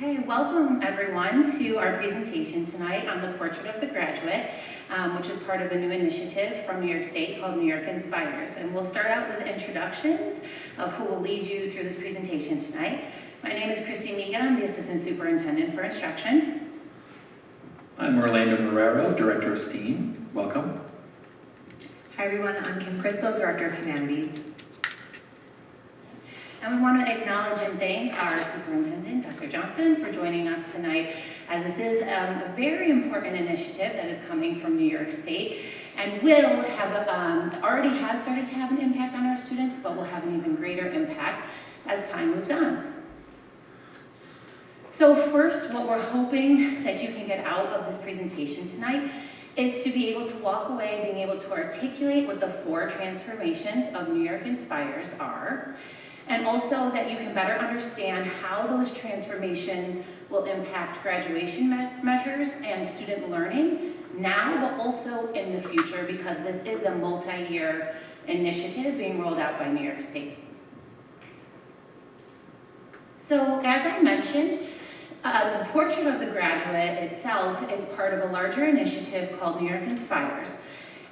Okay, welcome everyone to our presentation tonight on the Portrait of the Graduate, which is part of a new initiative from New York State called New York Inspires. And we'll start out with introductions of who will lead you through this presentation tonight. My name is Chrissy Miga, I'm the Assistant Superintendent for Instruction. I'm Orlando Marrero, Director of STEAM. Welcome. Hi everyone, I'm Kim Crystal, Director of Humanities. And we want to acknowledge and thank our superintendent, Dr. Johnson, for joining us tonight, as this is a very important initiative that is coming from New York State and will have, already has started to have an impact on our students, but will have an even greater impact as time moves on. So first, what we're hoping that you can get out of this presentation tonight is to be able to walk away being able to articulate what the 4 transformations of New York Inspires are, and also that you can better understand how those transformations will impact graduation measures and student learning now, but also in the future, because this is a multi-year initiative being rolled out by New York State. So as I mentioned, the Portrait of the Graduate itself is part of a larger initiative called New York Inspires.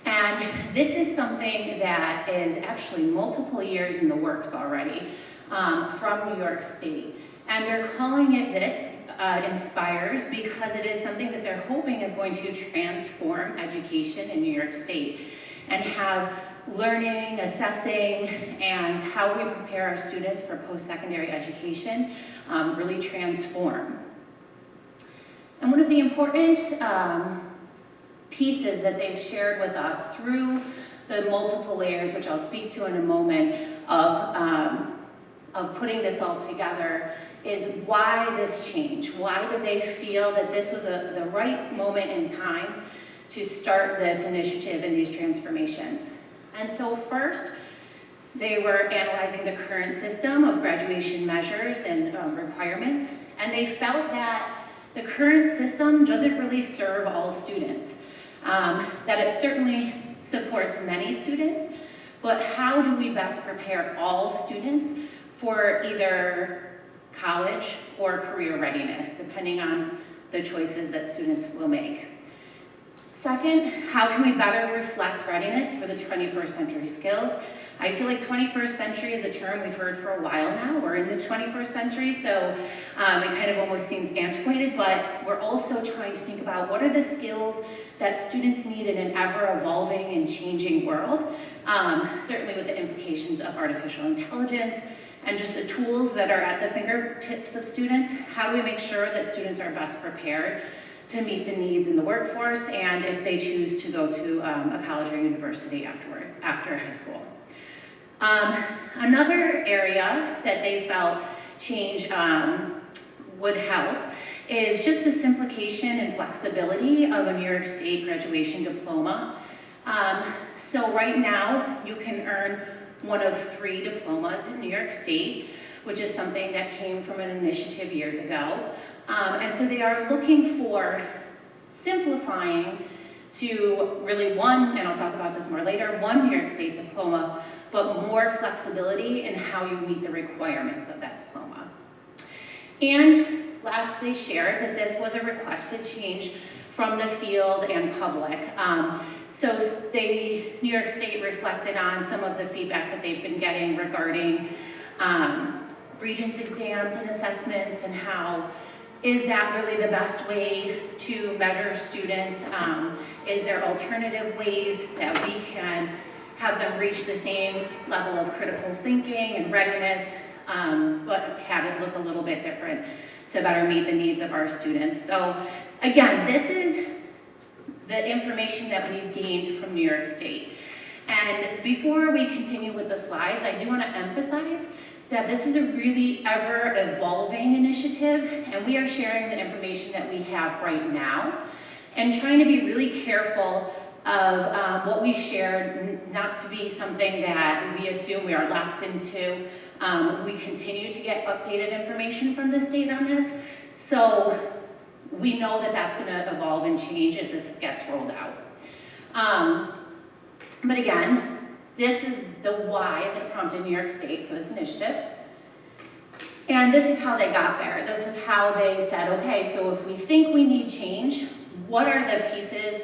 And this is something that is actually multiple years in the works already from New York State. And they're calling it this, Inspires, because it is something that they're hoping is going to transform education in New York State and have learning, assessing, and how we prepare our students for post-secondary education really transform. And one of the important pieces that they've shared with us through the multiple layers, which I'll speak to in a moment, of putting this all together, is why this change? Why did they feel that this was the right moment in time to start this initiative and these transformations? And so first, they were analyzing the current system of graduation measures and requirements, and they felt that the current system doesn't really serve all students. That it certainly supports many students, but how do we best prepare all students for either college or career readiness, depending on the choices that students will make? Second, how can we better reflect readiness for the 21st century skills? I feel like 21st century is a term we've heard for a while now. We're in the 21st century, so it kind of almost seems antiquated, but we're also trying to think about what are the skills that students need in an ever-evolving and changing world, certainly with the implications of artificial intelligence and just the tools that are at the fingertips of students. How do we make sure that students are best prepared to meet the needs in the workforce and if they choose to go to a college or university after high school? Another area that they felt change would help is just the simplification and flexibility of a New York State graduation diploma. So right now, you can earn one of 3 diplomas in New York State, which is something that came from an initiative years ago. And so they are looking for simplifying to really one, and I'll talk about this more later, one New York State diploma, but more flexibility in how you meet the requirements of that diploma. And last, they shared that this was a requested change from the field and public. So New York State reflected on some of the feedback that they've been getting regarding Regents exams and assessments, and how is that really the best way to measure students? Is there alternative ways that we can have them reach the same level of critical thinking and readiness, but have it look a little bit different to better meet the needs of our students? So again, this is the information that we've gained from New York State. And before we continue with the slides, I do want to emphasize that this is a really ever-evolving initiative, and we are sharing the information that we have right now and trying to be really careful of what we shared, not to be something that we assume we are locked into. We continue to get updated information from the state on this, so we know that that's going to evolve and change as this gets rolled out. But again, this is the why that prompted New York State for this initiative. And this is how they got there. This is how they said, okay, so if we think we need change, what are the pieces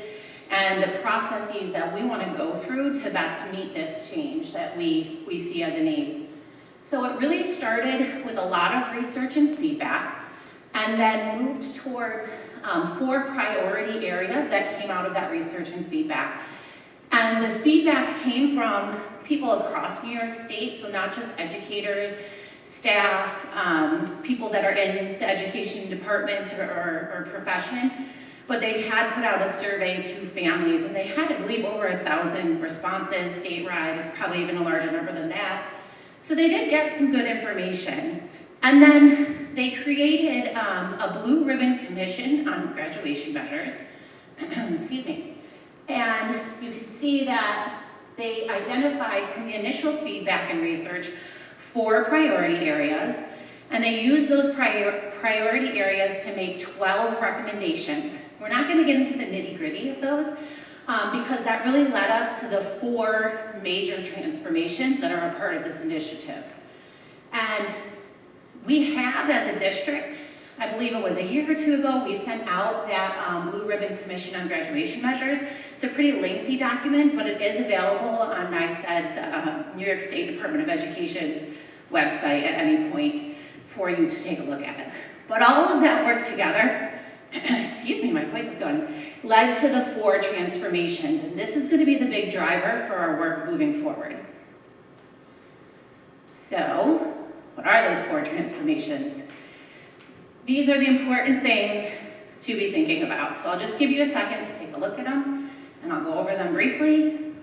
and the processes that we want to go through to best meet this change that we see as a need? So it really started with a lot of research and feedback, and then moved towards 4 priority areas that came out of that research and feedback. And the feedback came from people across New York State, so not just educators, staff, people that are in the education department or profession, but they had put out a survey to families, and they had, I believe, over 1,000 responses statewide. It's probably even a larger number than that. So they did get some good information. And then they created a Blue Ribbon Commission on graduation measures. Excuse me. And you can see that they identified from the initial feedback and research 4 priority areas, and they used those priority areas to make 12 recommendations. We're not going to get into the nitty-gritty of those because that really led us to the 4 major transformations that are a part of this initiative. And we have, as a district, I believe it was a year or 2 ago, we sent out that Blue Ribbon Commission on Graduation Measures. It's a pretty lengthy document, but it is available on NYSED's, New York State Department of Education's website at any point for you to take a look at it. But all of that work together, excuse me, my voice is going, led to the 4 transformations, and this is going to be the big driver for our work moving forward. So, what are those 4 transformations? These are the important things to be thinking about. So I'll just give you a second to take a look at them, and I'll go over them briefly,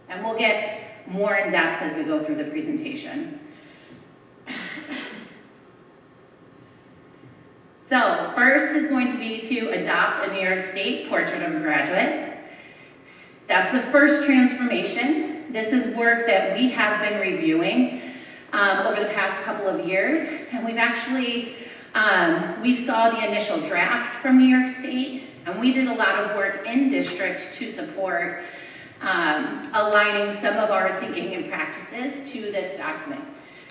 and we'll get more in depth as we go through the presentation. So first is going to be to adopt a New York State Portrait of a Graduate. That's the first transformation. This is work that we have been reviewing over the past couple of years, and we've actually we saw the initial draft from New York State, and we did a lot of work in district to support aligning some of our thinking and practices to this document.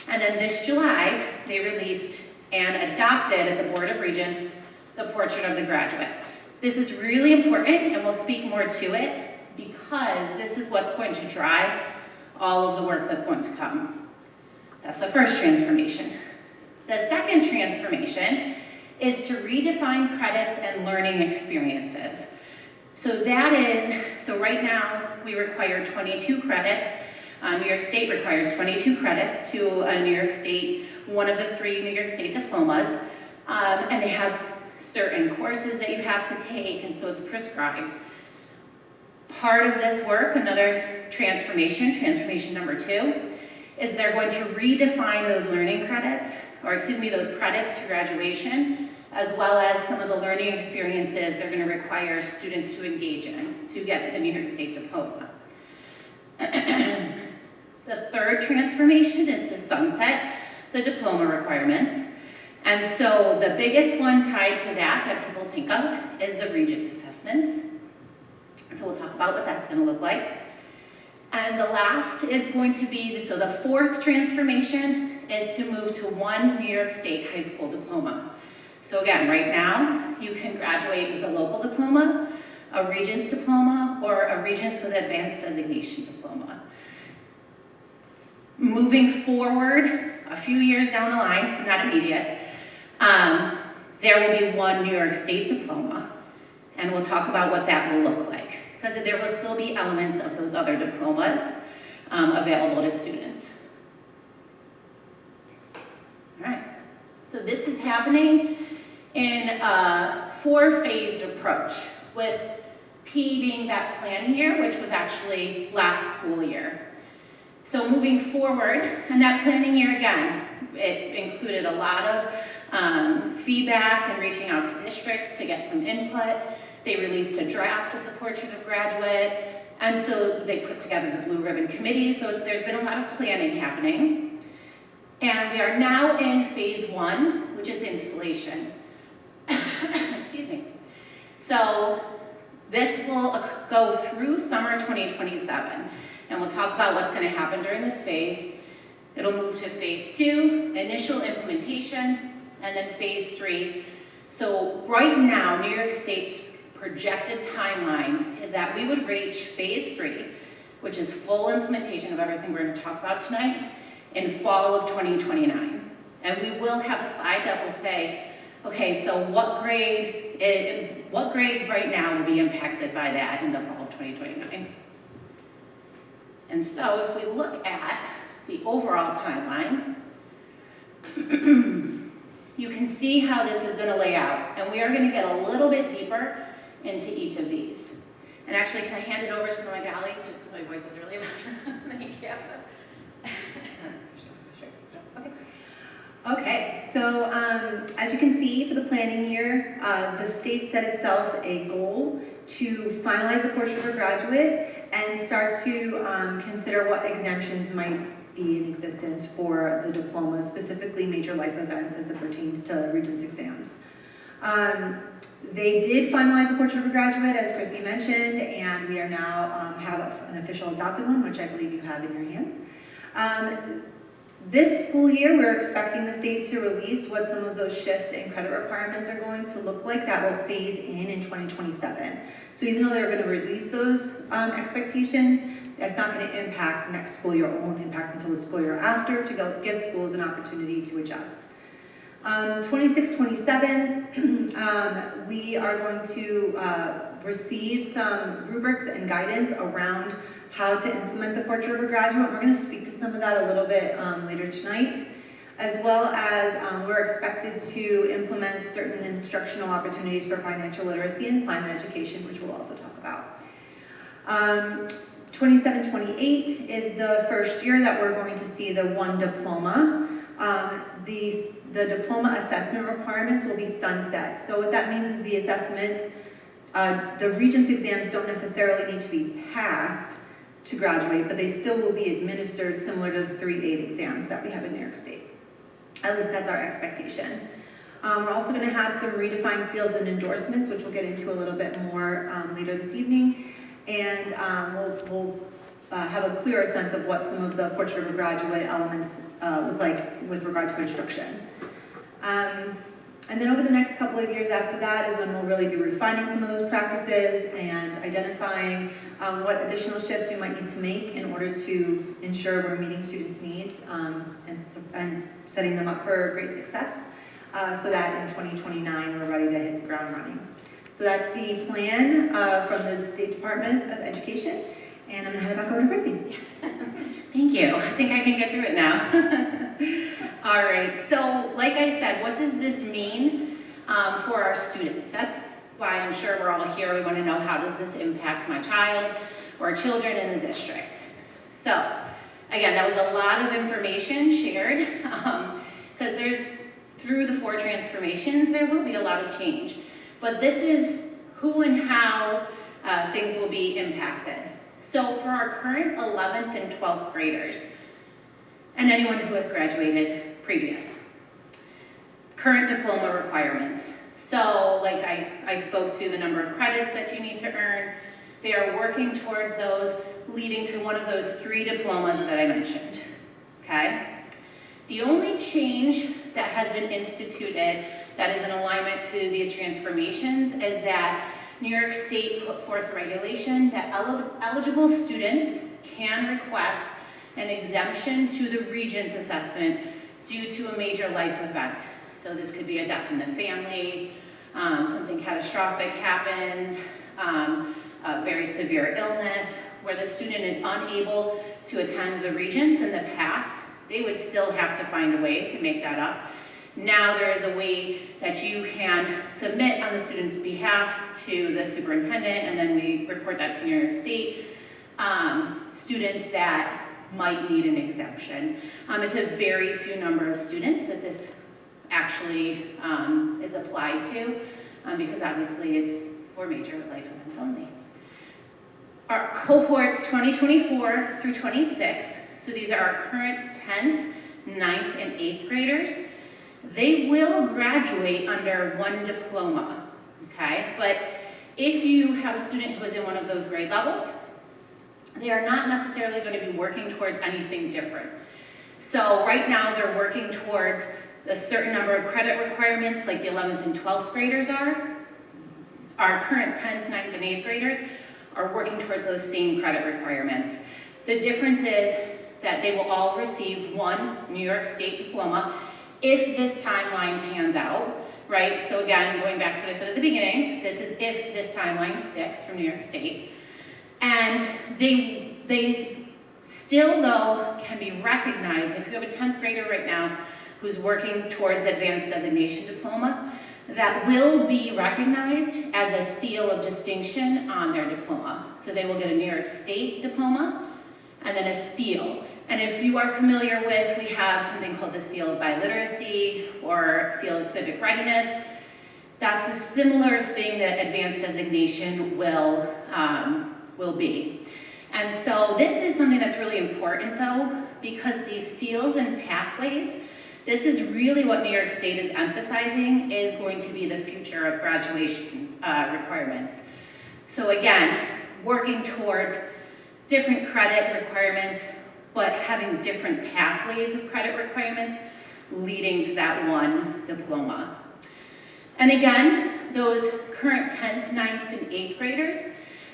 And then this July, they released and adopted at the Board of Regents the Portrait of the Graduate. This is really important, and we'll speak more to it because this is what's going to drive all of the work that's going to come. That's the first transformation. The second transformation is to redefine credits and learning experiences. So right now we require 22 credits. New York State requires 22 credits to a New York State, one of the 3 New York State diplomas, and they have certain courses that you have to take, and so it's prescribed. Part of this work, another transformation number 2, is they're going to redefine those learning credits, those credits to graduation, as well as some of the learning experiences they're going to require students to engage in to get the New York State diploma. The third transformation is to sunset the diploma requirements. And so the biggest one tied to that people think of is the Regents assessments. So we'll talk about what that's going to look like. And the last is going to be, so the 4th transformation is to move to 1 New York State high school diploma. So again, right now, you can graduate with a local diploma, a Regents diploma, or a Regents with advanced designation diploma. Moving forward, a few years down the line, so not immediate, there will be 1 New York State diploma, and we'll talk about what that will look like, because there will still be elements of those other diplomas available to students. All right, so this is happening in a 4-phased approach, with P being that planning year, which was actually last school year. So moving forward, and that planning year again, it included a lot of feedback and reaching out to districts to get some input. They released a draft of the Portrait of Graduate, and so they put together the Blue Ribbon Committee, so there's been a lot of planning happening. And we are now in phase 1, which is installation. Excuse me. So this will go through summer 2027, and we'll talk about what's going to happen during this phase. It'll move to phase 2, initial implementation, and then phase 3. So right now, New York State's projected timeline is that we would reach phase 3, which is full implementation of everything we're going to talk about tonight, in fall of 2029. And we will have a slide that will say, okay, so what grades right now will be impacted by that in the fall of 2029? And so if we look at the overall timeline, you can see how this is going to lay out. And we are going to get a little bit deeper into each of these. And actually, can I hand it over to one of my colleagues, just because my voice is really bad? Thank you. Okay, so as you can see, for the planning year, the state set itself a goal to finalize the portrait of a graduate and start to consider what exemptions might be in existence for the diploma, specifically major life events as it pertains to Regents exams. They did finalize the portrait of a graduate, as Chrissy mentioned, and we are now have an official adopted one, which I believe you have in your hands. This school year, we're expecting the state to release what some of those shifts in credit requirements are going to look like. That will phase in 2027. So even though they're going to release those expectations, that's not going to impact next school year, or won't impact until the school year after, to give schools an opportunity to adjust. 26-27, we are going to receive some rubrics and guidance around how to implement the portrait of a graduate. We're going to speak to some of that a little bit later tonight, as well as we're expected to implement certain instructional opportunities for financial literacy and climate education, which we'll also talk about. 27-28 is the first year that we're going to see the one diploma. The diploma assessment requirements will be sunset. So what that means is the assessments, the Regents exams don't necessarily need to be passed to graduate, but they still will be administered similar to the 3-8 exams that we have in New York State. At least that's our expectation. We're also going to have some redefined seals and endorsements, which we'll get into a little bit more later this evening. And we'll have a clearer sense of what some of the portrait of a graduate elements look like with regard to instruction. And then over the next couple of years after that is when we'll really be refining some of those practices and identifying what additional shifts we might need to make in order to ensure we're meeting students' needs and setting them up for great success so that in 2029 we're ready to hit the ground running. So that's the plan from the State Department of Education, and I'm going to hand it back over to Chrissy. Thank you. I think I can get through it now. All right, so like I said, what does this mean for our students? That's why I'm sure we're all here. We want to know, how does this impact my child or children in the district? So again, that was a lot of information shared because through the 4 transformations, there will be a lot of change. But this is who and how things will be impacted. So for our current 11th and 12th graders, and anyone who has graduated previous, current diploma requirements. So like I spoke to the number of credits that you need to earn. They are working towards those, leading to one of those 3 diplomas that I mentioned, okay? The only change that has been instituted that is in alignment to these transformations is that New York State put forth regulation that eligible students can request an exemption to the Regents assessment due to a major life event. So this could be a death in the family, something catastrophic happens, a very severe illness, where the student is unable to attend the Regents in the past. They would still have to find a way to make that up. Now there is a way that you can submit on the student's behalf to the superintendent, and then we report that to New York State. Students that might need an exemption. It's a very few number of students that this actually is applied to, because obviously it's for major life events only. Our cohorts 2024 through 26, so these are our current 10th, 9th, and 8th graders. They will graduate under one diploma, okay? But if you have a student who is in one of those grade levels, they are not necessarily going to be working towards anything different. So right now, they're working towards a certain number of credit requirements, like the 11th and 12th graders are. Our current 10th, 9th, and 8th graders are working towards those same credit requirements. The difference is that they will all receive one New York State diploma if this timeline pans out, right? So again, going back to what I said at the beginning, this is if this timeline sticks from New York State. And they still, though, can be recognized. If you have a 10th grader right now who's working towards advanced designation diploma, that will be recognized as a seal of distinction on their diploma. So they will get a New York State diploma and then a seal. And if you are familiar with, we have something called the Seal of Biliteracy or Seal of Civic Readiness. That's a similar thing that advanced designation will be. And so this is something that's really important though, because these seals and pathways, this is really what New York State is emphasizing is going to be the future of graduation requirements. So again, working towards different credit requirements, but having different pathways of credit requirements leading to that one diploma. And again, those current 10th, 9th, and 8th graders,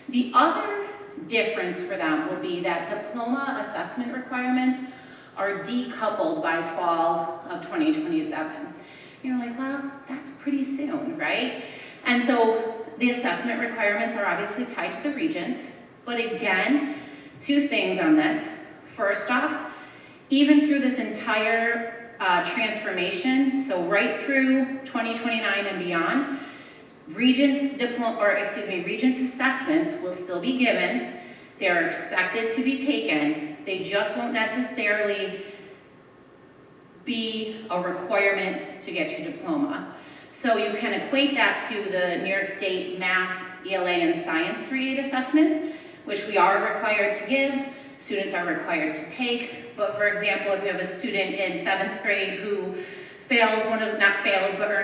the other difference for them will be that diploma assessment requirements are decoupled by fall of 2027. You're like, well, that's pretty soon, right? And so the assessment requirements are obviously tied to the regents, but again, two things on this. First off, even through this entire transformation, so right through 2029 and beyond, regents assessments will still be given. They are expected to be taken. They just won't necessarily be a requirement to get your diploma. So you can equate that to the New York State Math, ELA, and Science 3-8 assessments, which we are required to give, students are required to take. But for example, if you have a student in 7th grade who earns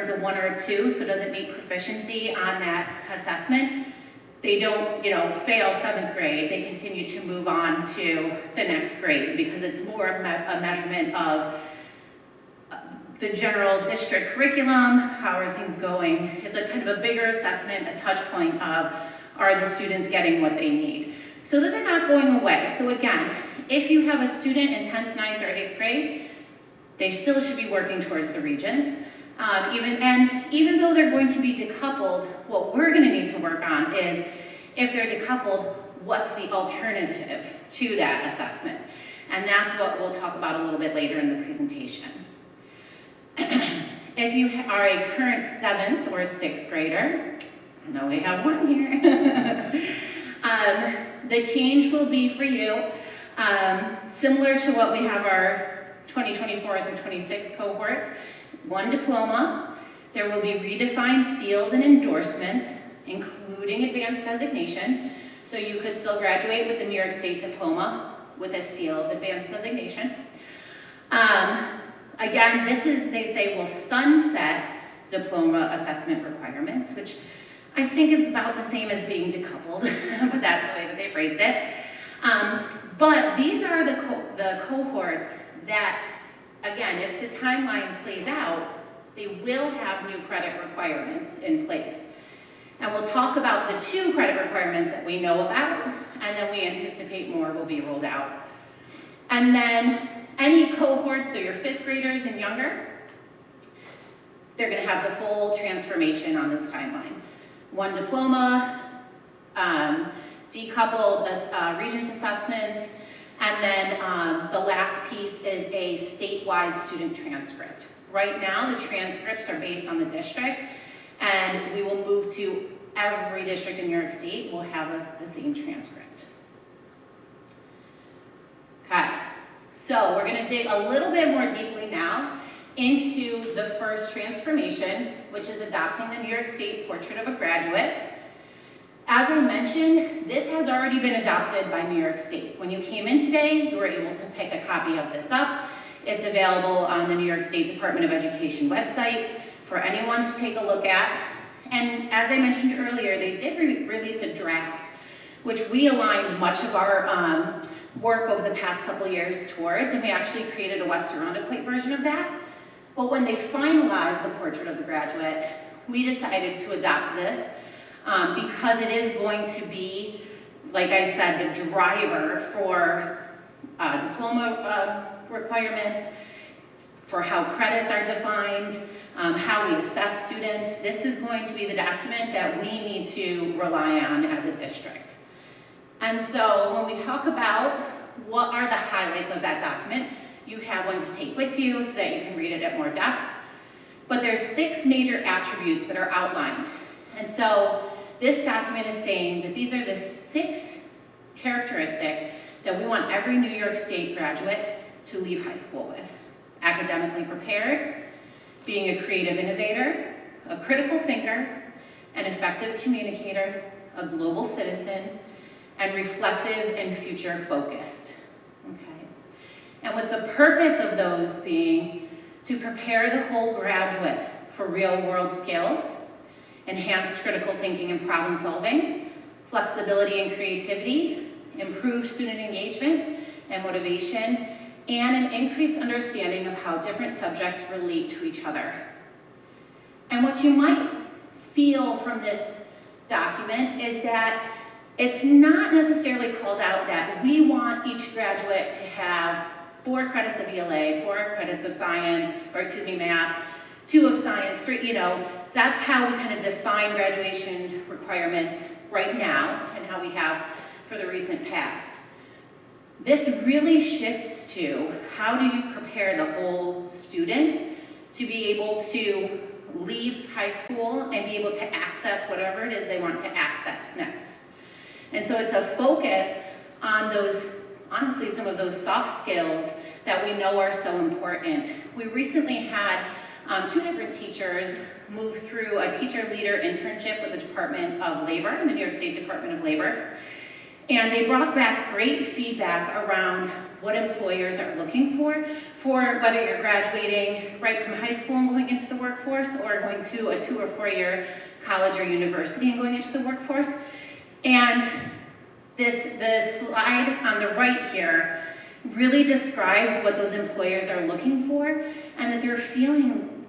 a 1 or a 2, so doesn't meet proficiency on that assessment, they don't, fail 7th grade, they continue to move on to the next grade because it's more of a measurement of the general district curriculum, how are things going. It's a kind of a bigger assessment, a touch point of, are the students getting what they need? So those are not going away. So again, if you have a student in 10th, 9th, or 8th grade, they still should be working towards the regents. Even though they're going to be decoupled, what we're going to need to work on is, if they're decoupled, what's the alternative to that assessment? And that's what we'll talk about a little bit later in the presentation. If you are a current 7th or 6th grader, I know we have one here, the change will be for you similar to what we have our 2024 through 26 cohorts. One diploma. There will be redefined seals and endorsements, including advanced designation. So you could still graduate with the New York State diploma with a seal of advanced designation. Again, they say, will sunset diploma assessment requirements, which I think is about the same as being decoupled, but that's the way that they phrased it. But these are the cohorts that, again, if the timeline plays out, they will have new credit requirements in place. And we'll talk about the 2 credit requirements that we know about, and then we anticipate more will be rolled out. And then any cohorts, so your 5th graders and younger, they're gonna have the full transformation on this timeline. One diploma, decoupled regents assessments, and then the last piece is a statewide student transcript. Right now, the transcripts are based on the district, and we will move to every district in New York State will have the same transcript. Okay, so we're gonna dig a little bit more deeply now into the first transformation, which is adopting the New York State Portrait of a Graduate. As I mentioned, this has already been adopted by New York State. When you came in today, you were able to pick a copy of this up. It's available on the New York State Department of Education website for anyone to take a look at. And as I mentioned earlier, they did release a draft, which we aligned much of our work over the past couple years towards, and we actually created a West Irondequoit version of that. But when they finalized the portrait of the graduate, we decided to adopt this because it is going to be, like I said, the driver for diploma requirements, for how credits are defined, how we assess students. This is going to be the document that we need to rely on as a district. And so when we talk about what are the highlights of that document, you have one to take with you so that you can read it at more depth. But there's 6 major attributes that are outlined. And so this document is saying that these are the 6 characteristics that we want every New York State graduate to leave high school with. Academically prepared, being a creative innovator, a critical thinker, an effective communicator, a global citizen, and reflective and future focused. Okay. And with the purpose of those being to prepare the whole graduate for real world skills, enhanced critical thinking and problem solving, flexibility and creativity, improved student engagement and motivation, and an increased understanding of how different subjects relate to each other. And what you might feel from this document is that it's not necessarily called out that we want each graduate to have 4 credits of ELA, 4 credits of science, or excuse me, math, 2 of science, 3, that's how we kind of define graduation requirements right now and how we have for the recent past. This really shifts to how do you prepare the whole student to be able to leave high school and be able to access whatever it is they want to access next. And so it's a focus on those, honestly, some of those soft skills that we know are so important. We recently had 2 different teachers move through a teacher leader internship with the Department of Labor, the New York State Department of Labor. And they brought back great feedback around what employers are looking for whether you're graduating right from high school and going into the workforce or going to a 2 or 4 year college or university and going into the workforce. And the slide on the right here really describes what those employers are looking for and that they're feeling,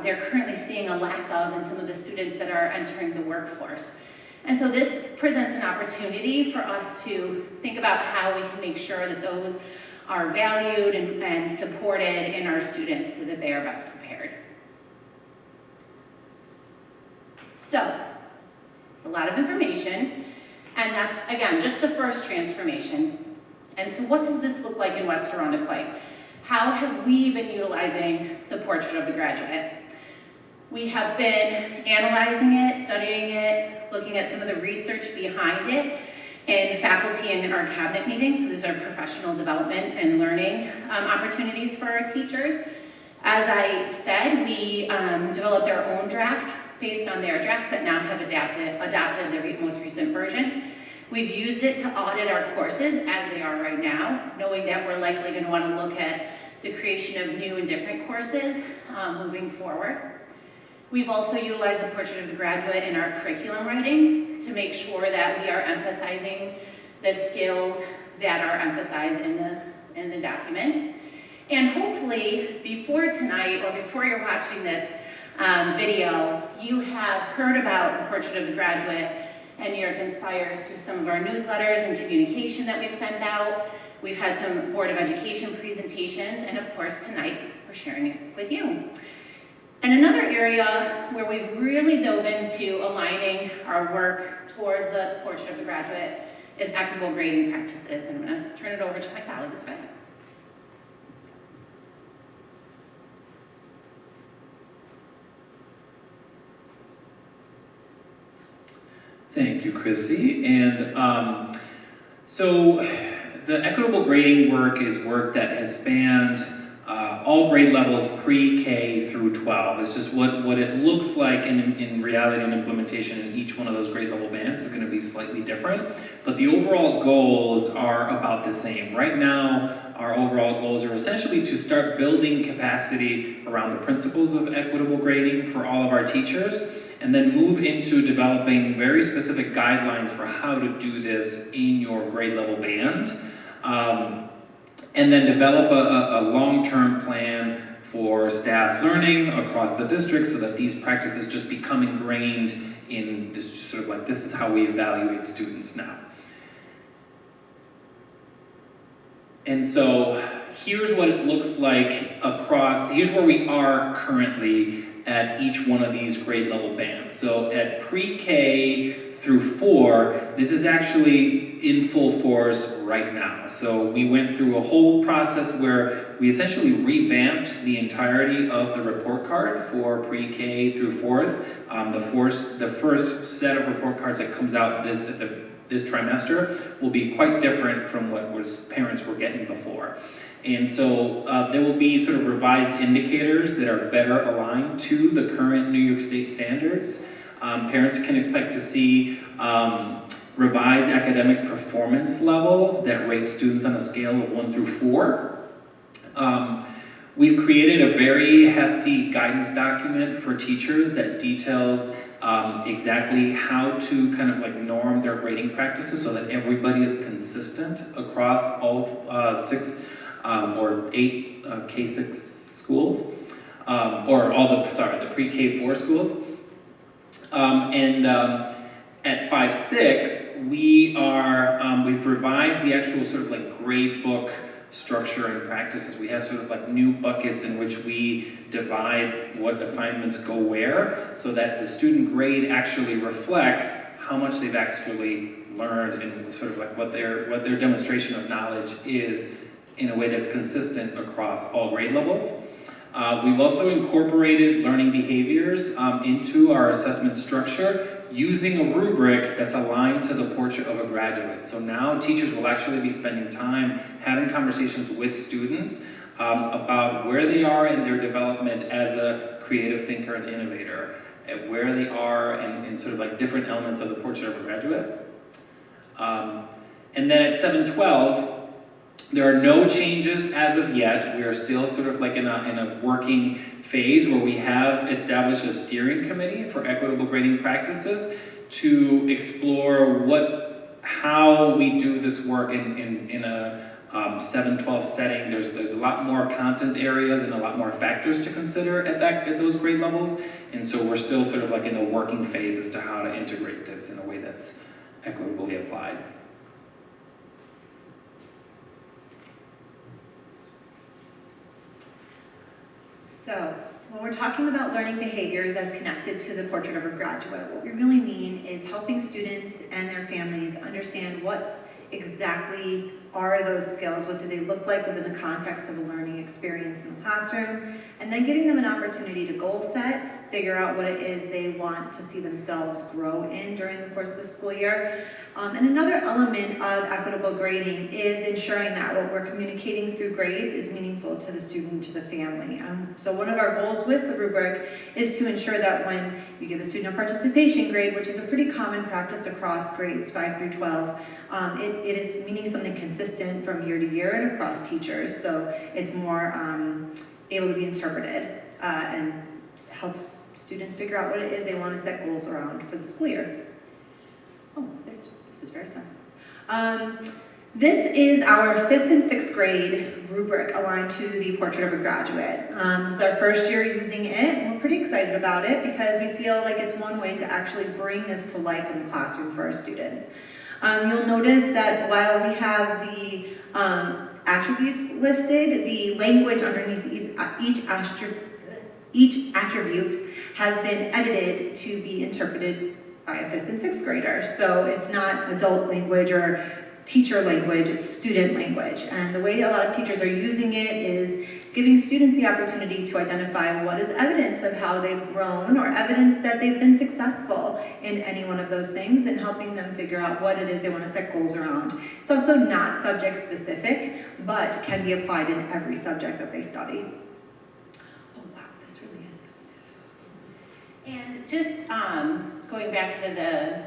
they're currently seeing a lack of in some of the students that are entering the workforce. And so this presents an opportunity for us to think about how we can make sure that those are valued and supported in our students so that they are best prepared. So, it's a lot of information, and that's, again, just the first transformation. And so what does this look like in West Irondequoit? How have we been utilizing the portrait of the graduate? We have been analyzing it, studying it, looking at some of the research behind it in faculty and in our cabinet meetings. So these are professional development and learning opportunities for our teachers. As I said, we developed our own draft based on their draft, but now have adopted the most recent version. We've used it to audit our courses as they are right now, knowing that we're likely going to want to look at the creation of new and different courses moving forward. We've also utilized the portrait of the graduate in our curriculum writing to make sure that we are emphasizing the skills that are emphasized in the document. And hopefully, before tonight or before you're watching this video, you have heard about the portrait of the graduate and New York Inspires through some of our newsletters and communication that we've sent out. We've had some Board of Education presentations, and of course tonight we're sharing it with you. And another area where we've really dove into aligning our work towards the portrait of the graduate is equitable grading practices. And I'm going to turn it over to my colleagues. Thank you, Chrissy. And so the equitable grading work is work that has spanned all grade levels pre-K through 12. It's just what it looks like in reality and implementation in each one of those grade level bands is going to be slightly different, but the overall goals are about the same. Right now, our overall goals are essentially to start building capacity around the principles of equitable grading for all of our teachers, and then move into developing very specific guidelines for how to do this in your grade level band. And then develop a long-term plan for staff learning across the district so that these practices just become ingrained in this, sort of like, this is how we evaluate students now. And so here's what it looks like across, here's where we are currently at each one of these grade level bands. So at pre-K through 4, this is actually in full force right now. So we went through a whole process where we essentially revamped the entirety of the report card for pre-K through 4th. The first set of report cards that comes out this trimester will be quite different from what parents were getting before. And so there will be sort of revised indicators that are better aligned to the current New York State standards. Parents can expect to see revised academic performance levels that rate students on a scale of 1 through 4. We've created a very hefty guidance document for teachers that details exactly how to kind of like norm their grading practices so that everybody is consistent across all 6 or 8 K-6 schools, or all the pre-K4 schools. At 5-6, we've revised the actual sort of like grade book structure and practices. We have sort of like new buckets in which we divide what assignments go where, so that the student grade actually reflects how much they've actually learned and sort of like what their demonstration of knowledge is in a way that's consistent across all grade levels. We've also incorporated learning behaviors into our assessment structure using a rubric that's aligned to the portrait of a graduate. So now teachers will actually be spending time having conversations with students about where they are in their development as a creative thinker and innovator, and where they are in sort of like different elements of the portrait of a graduate. And then at 7-12, there are no changes as of yet. We are still sort of like in a working phase where we have established a steering committee for equitable grading practices to explore how we do this work in a 7-12 setting. There's a lot more content areas and a lot more factors to consider at those grade levels, and so we're still sort of like in a working phase as to how to integrate this in a way that's equitably applied. So, when we're talking about learning behaviors as connected to the portrait of a graduate, what we really mean is helping students and their families understand what exactly are those skills, what do they look like within the context of a learning experience in the classroom, and then giving them an opportunity to goal set, figure out what it is they want to see themselves grow in during the course of the school year. And another element of equitable grading is ensuring that what we're communicating through grades is meaningful to the student, to the family. So one of our goals with the rubric is to ensure that when you give a student a participation grade, which is a pretty common practice across grades 5 through 12, it is meaning something consistent from year to year and across teachers, so it's more able to be interpreted and helps students figure out what it is they want to set goals around for the school year. Oh, this is very sensitive. This is our 5th and 6th grade rubric aligned to the portrait of a graduate. This is our first year using it, and we're pretty excited about it because we feel like it's one way to actually bring this to life in the classroom for our students. You'll notice that while we have the attributes listed, the language underneath each attribute has been edited to be interpreted by a 5th and 6th grader. So it's not adult language or teacher language, it's student language. And the way a lot of teachers are using it is giving students the opportunity to identify what is evidence of how they've grown or evidence that they've been successful in any one of those things, and helping them figure out what it is they want to set goals around. It's also not subject specific, but can be applied in every subject that they study. Oh wow, this really is sensitive. And just going back to the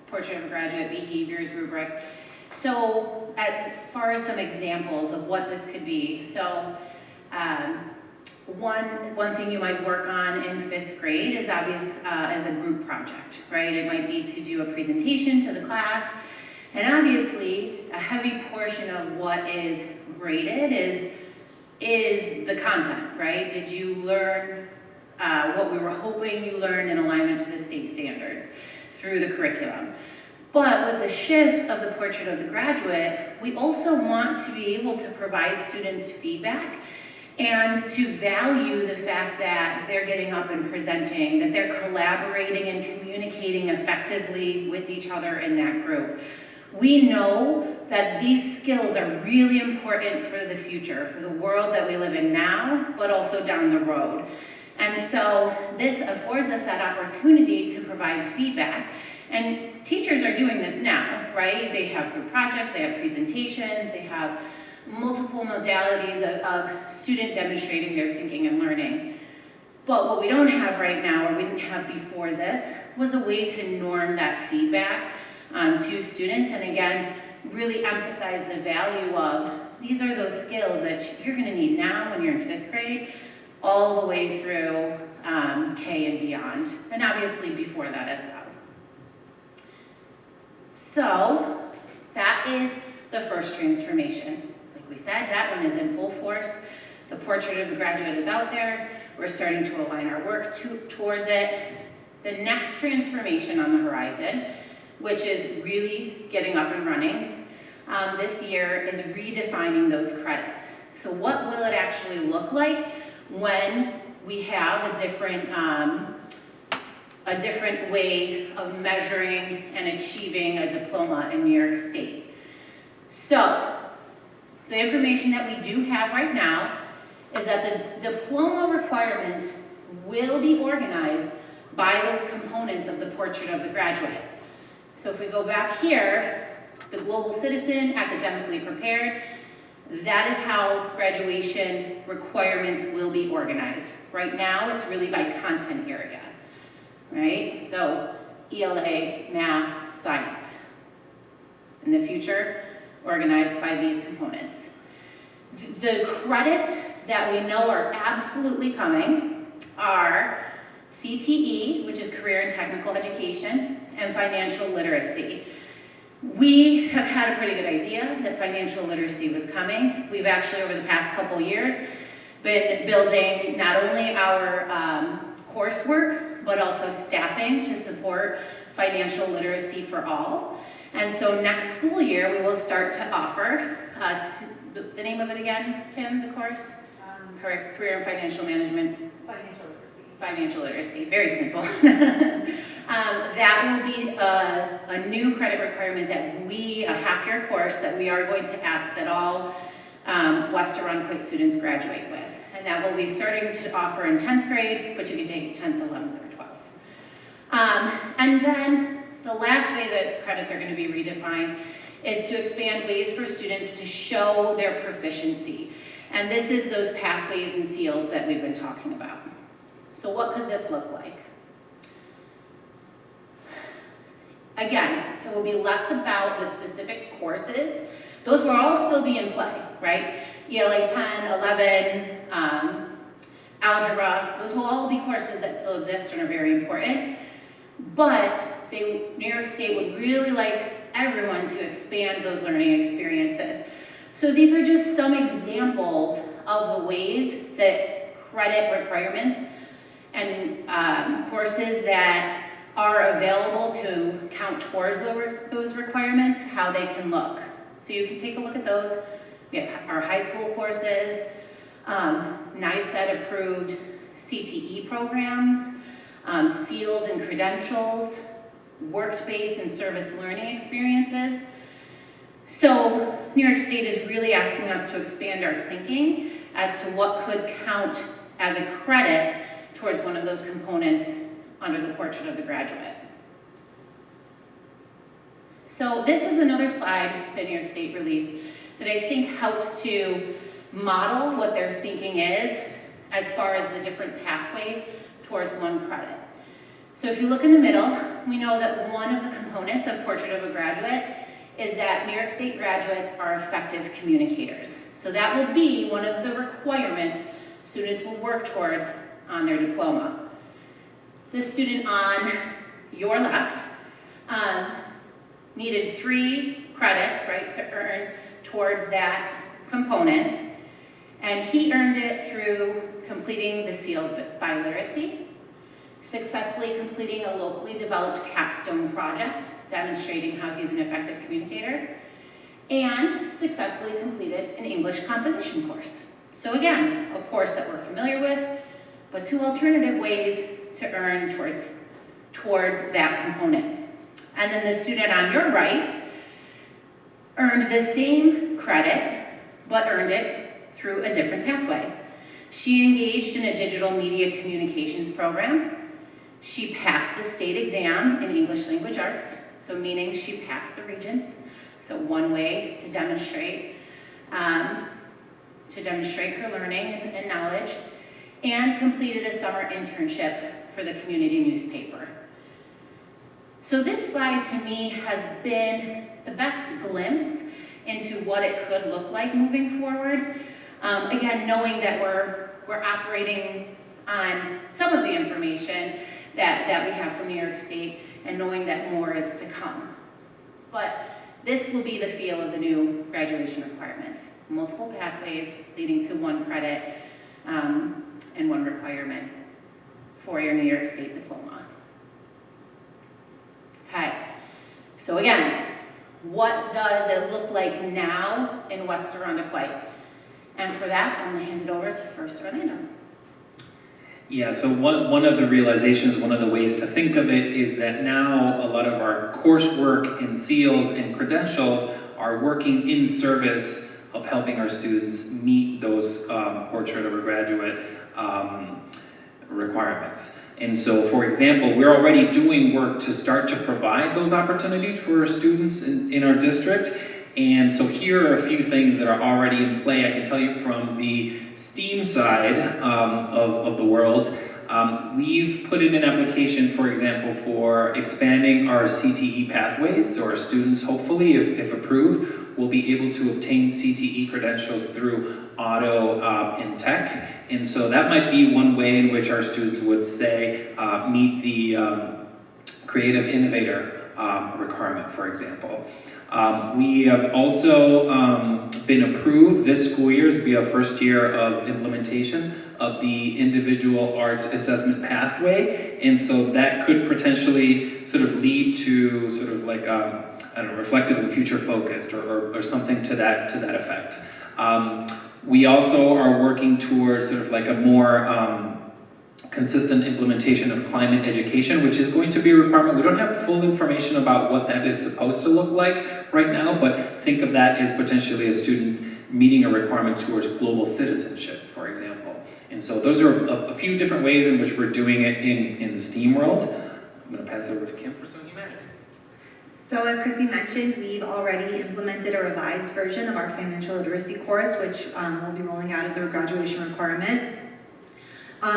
portrait of a graduate behaviors rubric, so as far as some examples of what this could be, so one thing you might work on in 5th grade is obvious as a group project, right? It might be to do a presentation to the class And obviously, a heavy portion of what is graded is the content, right? Did you learn what we were hoping you learned in alignment to the state standards through the curriculum? But with the shift of the Portrait of the Graduate, we also want to be able to provide students feedback and to value the fact that they're getting up and presenting, that they're collaborating and communicating effectively with each other in that group. We know that these skills are really important for the future, for the world that we live in now, but also down the road. And so this affords us that opportunity to provide feedback. And teachers are doing this now, right? They have group projects, they have presentations, they have multiple modalities of student demonstrating their thinking and learning. But what we don't have right now, or we didn't have before this, was a way to norm that feedback to students, and again, really emphasize the value of these are those skills that you're gonna need now when you're in 5th grade, all the way through K and beyond, and obviously before that as well. So that is the first transformation. Like we said, that one is in full force. The Portrait of the Graduate is out there. We're starting to align our work towards it. The next transformation on the horizon, which is really getting up and running this year, is redefining those credits. So what will it actually look like when we have a different way of measuring and achieving a diploma in New York State? So the information that we do have right now is that the diploma requirements will be organized by those components of the Portrait of the Graduate. So if we go back here, the global citizen, academically prepared, that is how graduation requirements will be organized. Right now, it's really by content area, right? So ELA, math, science. In the future, organized by these components. The credits that we know are absolutely coming are CTE, which is Career and Technical Education, and Financial Literacy. We have had a pretty good idea that financial literacy was coming. We've actually, over the past couple years, been building not only our coursework, but also staffing to support financial literacy for all. And so next school year, we will start to offer, the name of it again, Kim, the course? Career and Financial Management. Financial literacy, very simple. That will be a new credit requirement that a half-year course that we are going to ask that all West Arundequit students graduate with. And that will be starting to offer in 10th grade, but you can take 10th, 11th, or 12th. And then the last way that credits are going to be redefined is to expand ways for students to show their proficiency. And this is those pathways and seals that we've been talking about. So what could this look like? Again, it will be less about the specific courses. Those will all still be in play, right? ELA 10, 11, algebra, those will all be courses that still exist and are very important. But New York State would really like everyone to expand those learning experiences. So these are just some examples of the ways that credit requirements and courses that are available to count towards those requirements, how they can look. So you can take a look at those. We have our high school courses, NYSED approved CTE programs, SEALs and credentials, work-based and service learning experiences. So New York State is really asking us to expand our thinking as to what could count as a credit towards one of those components under the Portrait of the Graduate. So this is another slide that New York State released that I think helps to model what their thinking is as far as the different pathways towards one credit. So if you look in the middle, we know that one of the components of Portrait of a Graduate is that New York State graduates are effective communicators. So that will be one of the requirements students will work towards on their diploma. The student on your left needed 3 credits, right, to earn towards that component. And he earned it through completing the Seal of Biliteracy, successfully completing a locally developed capstone project, demonstrating how he's an effective communicator, and successfully completed an English composition course. So again, a course that we're familiar with, but 2 alternative ways to earn towards that component. And then the student on your right earned the same credit, but earned it through a different pathway. She engaged in a digital media communications program. She passed the state exam in English language arts, so meaning she passed the Regents. So one way to demonstrate her learning and knowledge, and completed a summer internship for the community newspaper. So this slide to me has been the best glimpse into what it could look like moving forward. Again, knowing that we're operating on some of the information that we have from New York State, and knowing that more is to come. But this will be the feel of the new graduation requirements. Multiple pathways leading to 1 credit and 1 requirement for your New York State diploma. Okay, so again, what does it look like now in West Arundequite? And for that, I'm gonna hand it over to First Orlando. Yeah, so one of the realizations, one of the ways to think of it is that now a lot of our coursework and seals and credentials are working in service of helping our students meet those portrait of a graduate requirements. And so, for example, we're already doing work to start to provide those opportunities for our students in our district. And so here are a few things that are already in play. I can tell you from the STEAM side of the world, we've put in an application, for example, for expanding our CTE pathways. So our students, hopefully, if approved, will be able to obtain CTE credentials through auto and tech. And so that might be one way in which our students would say meet the creative innovator requirement, for example. We have also been approved this school year to be our first year of implementation of the individual arts assessment pathway, and so that could potentially sort of lead to sort of like I don't know, reflective and future focused or something to that effect. We also are working towards sort of like a more consistent implementation of climate education, which is going to be a requirement. We don't have full information about what that is supposed to look like right now, but think of that as potentially a student meeting a requirement towards global citizenship, for example. And so those are a few different ways in which we're doing it in the STEAM world. I'm going to pass it over to Kim for some humanities. So as Chrissy mentioned, we've already implemented a revised version of our financial literacy course, which we'll be rolling out as a graduation requirement.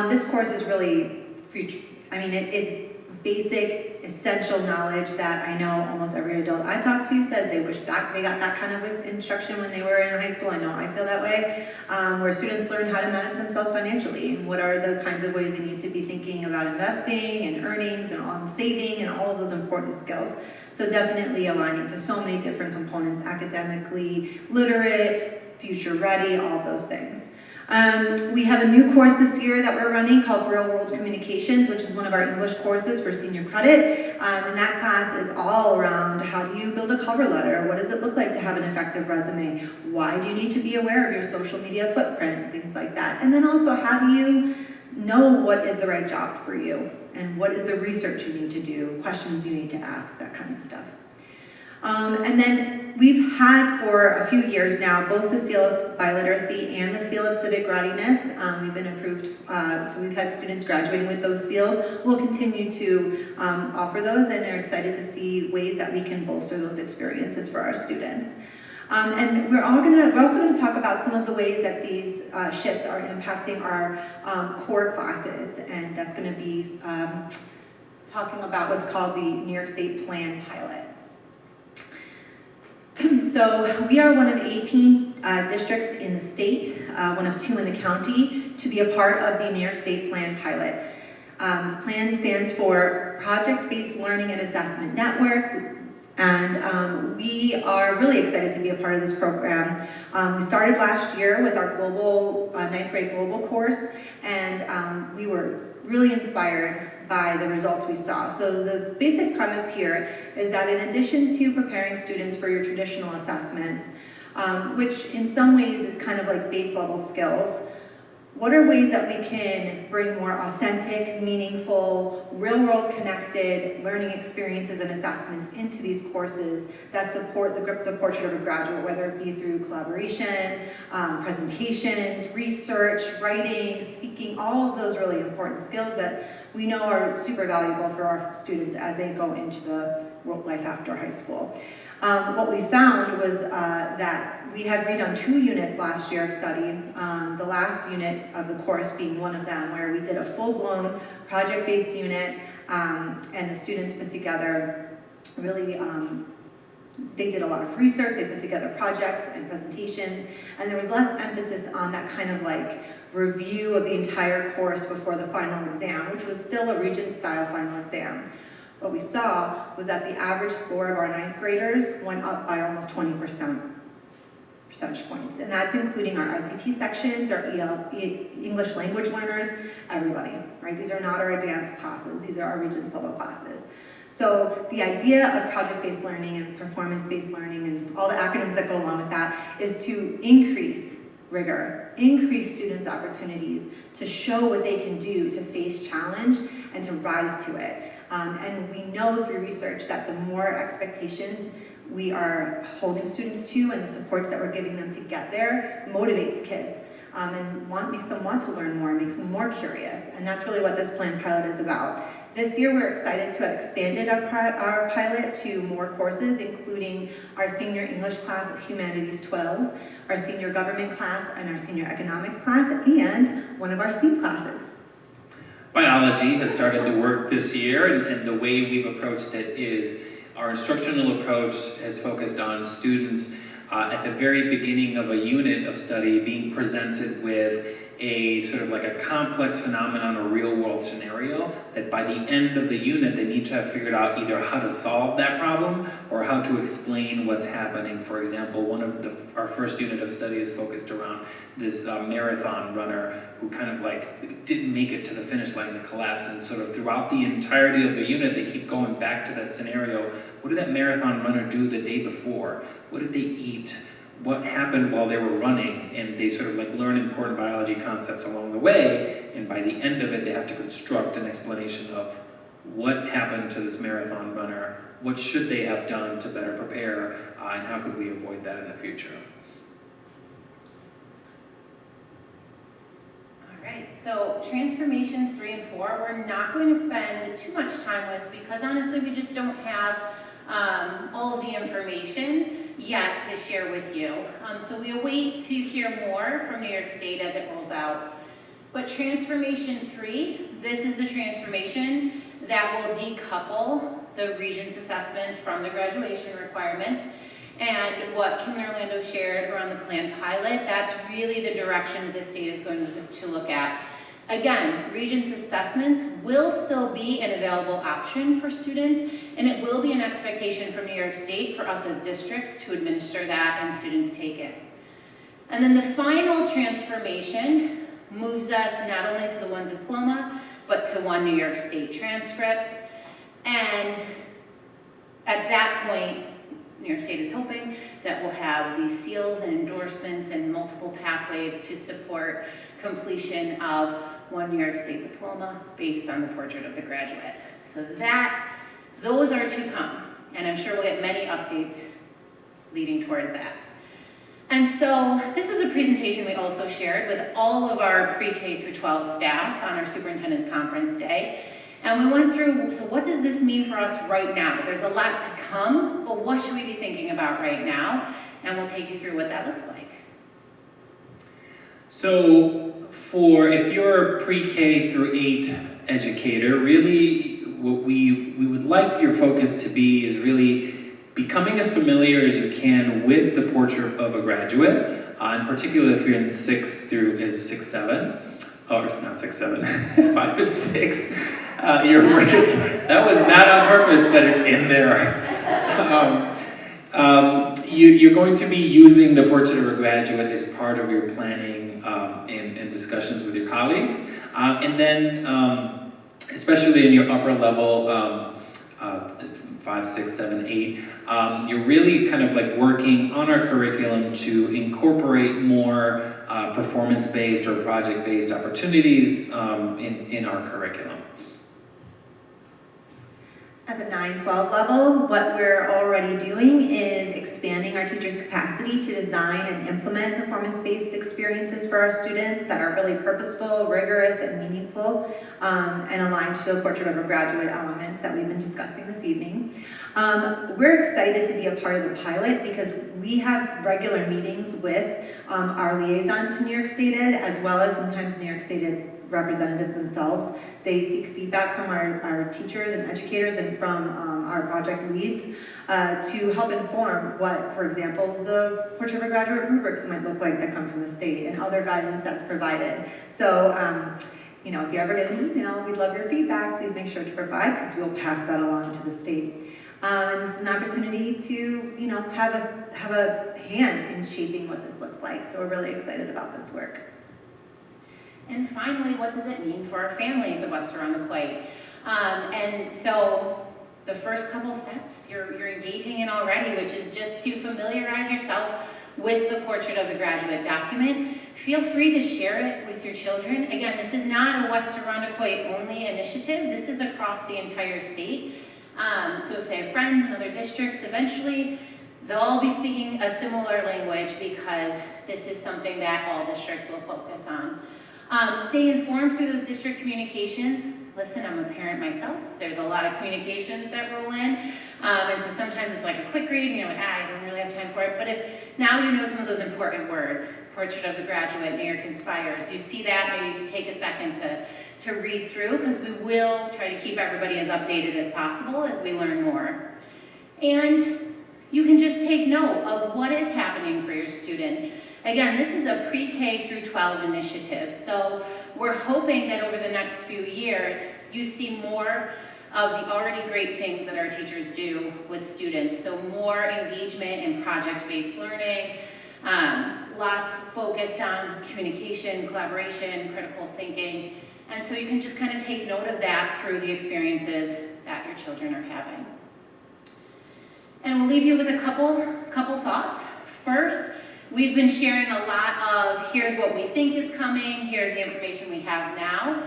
This course is really, it is basic, essential knowledge that I know almost every adult I talk to says they wish that they got that kind of instruction when they were in high school. I know I feel that way, where students learn how to manage themselves financially and what are the kinds of ways they need to be thinking about investing and earnings and on saving and all of those important skills. So definitely aligning to so many different components, academically literate, future ready, all of those things. We have a new course this year that we're running called Real World Communications, which is one of our English courses for senior credit. And that class is all around how do you build a cover letter? What does it look like to have an effective resume? Why do you need to be aware of your social media footprint? Things like that. And then also, how do you know what is the right job for you? And what is the research you need to do? Questions you need to ask, that kind of stuff. And then we've had for a few years now both the Seal of Biliteracy and the Seal of Civic Readiness. We've been approved, so we've had students graduating with those seals. We'll continue to offer those and are excited to see ways that we can bolster those experiences for our students. And we're also going to talk about some of the ways that these shifts are impacting our core classes, and that's going to be talking about what's called the New York State Plan Pilot. So we are one of 18 districts in the state, one of 2 in the county, to be a part of the New York State Plan Pilot. The plan stands for Project-Based Learning and Assessment Network. And we are really excited to be a part of this program. We started last year with our global, ninth grade global course, and we were really inspired by the results we saw. So the basic premise here is that in addition to preparing students for your traditional assessments, which in some ways is kind of like base level skills, what are ways that we can bring more authentic, meaningful, real-world connected learning experiences and assessments into these courses that support the portrait of a graduate, whether it be through collaboration, presentations, research, writing, speaking, all of those really important skills that we know are super valuable for our students as they go into the world life after high school. What we found was that we had redone 2 units last year of study, the last unit of the course being one of them, where we did a full-blown project-based unit, and the students put together really, they did a lot of research, they put together projects and presentations, and there was less emphasis on that kind of like review of the entire course before the final exam, which was still a Regents-style final exam. What we saw was that the average score of our 9th graders went up by almost 20%. Percentage points, and that's including our ICT sections, our English language learners, everybody, right? These are not our advanced classes, these are our Regents level classes. So the idea of project-based learning and performance-based learning and all the acronyms that go along with that is to increase rigor, increase students' opportunities to show what they can do to face challenge and to rise to it. And we know through research that the more expectations we are holding students to and the supports that we're giving them to get there motivates kids and makes them want to learn more, makes them more curious. And that's really what this planned pilot is about. This year we're excited to have expanded our pilot to more courses, including our senior English class of Humanities 12, our senior government class, and our senior economics class, and one of our STEAM classes. Biology has started the work this year, and the way we've approached it is our instructional approach has focused on students at the very beginning of a unit of study being presented with a sort of like a complex phenomenon or real world scenario that by the end of the unit they need to have figured out either how to solve that problem or how to explain what's happening. For example, our first unit of study is focused around this marathon runner who kind of like didn't make it to the finish line, the collapse, and sort of throughout the entirety of the unit they keep going back to that scenario. What did that marathon runner do the day before? What did they eat? What happened while they were running? And they sort of like learn important biology concepts along the way, and by the end of it they have to construct an explanation of what happened to this marathon runner, what should they have done to better prepare, and how could we avoid that in the future. Alright, so transformations 3 and 4, we're not going to spend too much time with because honestly we just don't have all of the information yet to share with you. So we await to hear more from New York State as it rolls out. But Transformation 3, this is the transformation that will decouple the Regents assessments from the graduation requirements. And what Kim and Orlando shared around the planned pilot, that's really the direction that the state is going to look at. Again, Regents assessments will still be an available option for students, and it will be an expectation from New York State for us as districts to administer that and students take it. And then the final transformation moves us not only to the one diploma, but to one New York State transcript. And at that point, New York State is hoping that we'll have these seals and endorsements and multiple pathways to support completion of one New York State diploma based on the portrait of the graduate. So those are to come, and I'm sure we'll get many updates leading towards that. And so this was a presentation we also shared with all of our pre-K through 12 staff on our superintendent's conference day. And we went through, so what does this mean for us right now? There's a lot to come, but what should we be thinking about right now? And we'll take you through what that looks like. So if you're a pre-K through 8 educator, really what we would like your focus to be is really becoming as familiar as you can with the portrait of a graduate, in particular if you're in 6 through 6, 7, or not 6, 7, 5 and 6. You're working, that was not on purpose, but it's in there. You're going to be using the Portrait of a Graduate as part of your planning and discussions with your colleagues. And then, especially in your upper level, 5, 6, 7, 8, you're really kind of like working on our curriculum to incorporate more performance-based or project-based opportunities in our curriculum. At the 9-12 level, what we're already doing is expanding our teachers' capacity to design and implement performance-based experiences for our students that are really purposeful, rigorous, and meaningful, and aligned to the Portrait of a Graduate elements that we've been discussing this evening. We're excited to be a part of the pilot because we have regular meetings with our liaison to New York State Ed, as well as sometimes New York State Ed representatives themselves. They seek feedback from our teachers and educators and from our project leads to help inform what, for example, the Portrait of a Graduate rubrics might look like that come from the state and other guidance that's provided. So, you know, if you ever get an email, we'd love your feedback. Please make sure to provide because we'll pass that along to the state. And this is an opportunity to, you know, have a hand in shaping what this looks like. So we're really excited about this work. And finally, what does it mean for our families of West Arundequoit? And so the first couple steps you're engaging in already, which is just to familiarize yourself with the Portrait of the Graduate document. Feel free to share it with your children. Again, this is not a West Arundequoit only initiative. This is across the entire state. So if they have friends in other districts, eventually they'll all be speaking a similar language because this is something that all districts will focus on. Stay informed through those district communications. Listen, I'm a parent myself. There's a lot of communications that roll in. And so sometimes it's like a quick read and you're like, I don't really have time for it. But if now you know some of those important words, Portrait of the Graduate, New York Inspires, you see that, maybe you can take a second to read through because we will try to keep everybody as updated as possible as we learn more. And you can just take note of what is happening for your student. Again, this is a pre-K through 12 initiative, so we're hoping that over the next few years, you see more of the already great things that our teachers do with students. So more engagement in project-based learning, lots focused on communication, collaboration, critical thinking, and so you can just kind of take note of that through the experiences that your children are having. And we'll leave you with a couple thoughts. First, we've been sharing a lot of here's what we think is coming, here's the information we have now,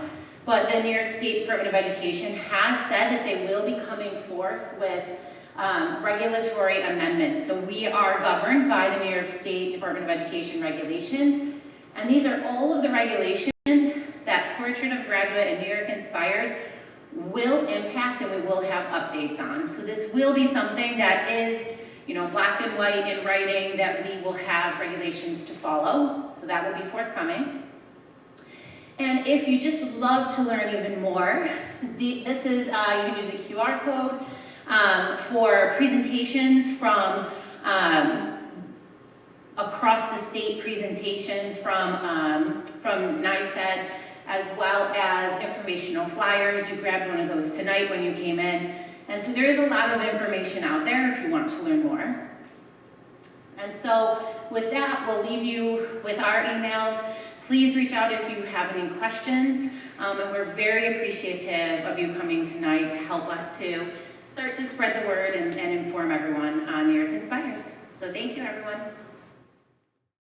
but the New York State Department of Education has said that they will be coming forth with regulatory amendments. So we are governed by the New York State Department of Education regulations, and these are all of the regulations that Portrait of Graduate and New York Inspires will impact and we will have updates on. So this will be something that is, you know, black and white in writing that we will have regulations to follow. So that will be forthcoming. And if you just would love to learn even more, this is, you can use the QR code for presentations from across the state, presentations from NYSED, as well as informational flyers. You grabbed one of those tonight when you came in. And so there is a lot of information out there if you want to learn more. And so with that, we'll leave you with our emails. Please reach out if you have any questions. And we're very appreciative of you coming tonight to help us to start to spread the word and inform everyone on New York Inspires. So thank you, everyone.